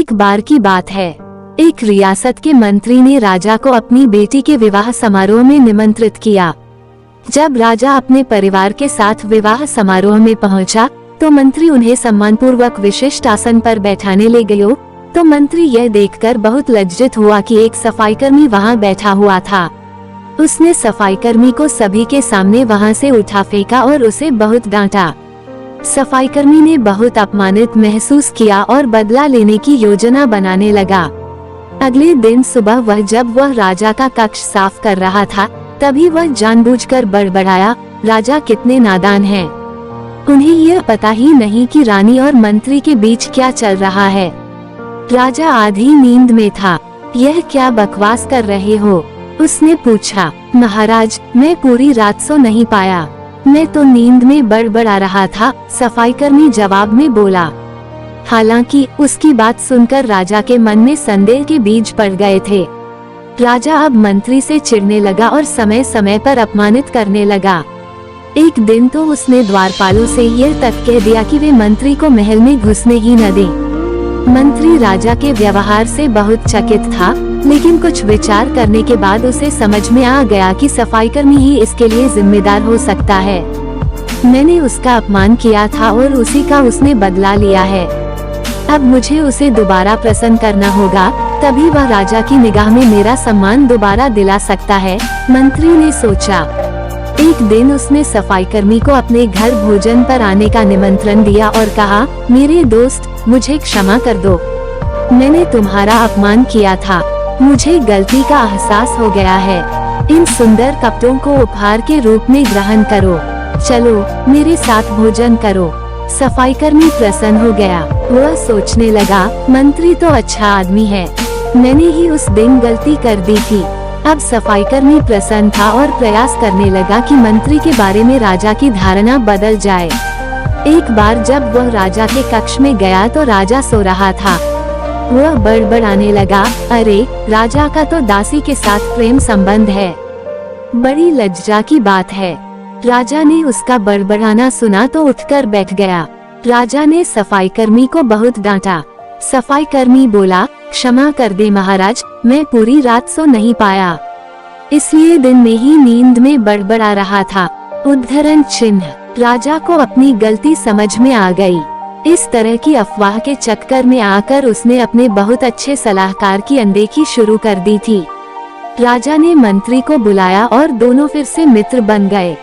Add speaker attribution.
Speaker 1: एक बार की बात है, एक रियासत के मंत्री ने राजा को अपनी बेटी के विवाह समारोह में निमंत्रित किया। जब राजा अपने परिवार के साथ विवाह समारोह में पहुंचा, तो मंत्री उन्हें सम्मानपूर्वक विशिष्ट आसन पर बैठाने ले गयो। तो मंत्री यह देखकर बहुत लज्जित हुआ कि एक सफाईकर्मी वहां बैठा हुआ था। उसने सफाईकर्मी को सभी के सामने वहां से उठा फेंका और उसे बहुत डांटा। सफाईकर्मी ने बहुत अपमानित महसूस किया और बदला लेने की योजना बनाने लगा। अगले दिन सुबह जब वह राजा का कक्ष साफ कर रहा था, तभी वह जानबूझकर बड़बड़ाया, राजा कितने नादान हैं। उन्हें यह पता ही नहीं कि रानी और मंत्री के बीच क्या चल रहा है। राजा आधी नींद में था। यह क्या बकवास कर रहे हो? उसने पूछा। महाराज, मैं पूरी रात सो नहीं पाया, मैं तो नींद में बड़बड़ा रहा था, सफाईकर्मी जवाब में बोला। हालांकि उसकी बात सुनकर राजा के मन में संदेह के बीज पड़ गए थे। राजा अब मंत्री से चिढ़ने लगा और समय समय पर अपमानित करने लगा। एक दिन तो उसने द्वारपालों से यह तक कह दिया कि वे मंत्री को महल में घुसने ही न दें। मंत्री राजा के व्यवहार से बहुत चकित था, लेकिन कुछ विचार करने के बाद उसे समझ में आ गया कि सफाईकर्मी ही इसके लिए जिम्मेदार हो सकता है। मैंने उसका अपमान किया था और उसी का उसने बदला लिया है। अब मुझे उसे दोबारा प्रसन्न करना होगा, तभी वह राजा की निगाह में मेरा सम्मान दोबारा दिला सकता है, मंत्री ने सोचा। एक दिन उसने सफाईकर्मी को अपने घर भोजन पर आने का निमंत्रण दिया और कहा, मेरे दोस्त, मुझे क्षमा कर दो। मैंने तुम्हारा अपमान किया था, मुझे गलती का एहसास हो गया है। इन सुंदर कपड़ों को उपहार के रूप में ग्रहण करो। चलो मेरे साथ भोजन करो। सफाईकर्मी प्रसन्न हो गया। वह सोचने लगा, मंत्री तो अच्छा आदमी है, मैंने ही उस दिन गलती कर दी थी। अब सफाईकर्मी प्रसन्न था और प्रयास करने लगा कि मंत्री के बारे में राजा की धारणा बदल जाए। एक बार जब वह राजा के कक्ष में गया तो राजा सो रहा था। वह बड़बड़ाने लगा, अरे, राजा का तो दासी के साथ प्रेम संबंध है, बड़ी लज्जा की बात है। राजा ने उसका बड़बड़ाना सुना तो उठकर बैठ गया। राजा ने सफाईकर्मी को बहुत डांटा। सफाईकर्मी बोला, क्षमा कर दे महाराज, मैं पूरी रात सो नहीं पाया, इसलिए दिन में ही नींद में बड़बड़ा रहा था। उद्धरण चिन्ह। राजा को अपनी गलती समझ में आ गई। इस तरह की अफवाह के चक्कर में आकर उसने अपने बहुत अच्छे सलाहकार की अनदेखी शुरू कर दी थी। राजा ने मंत्री को बुलाया और दोनों फिर से मित्र बन गए।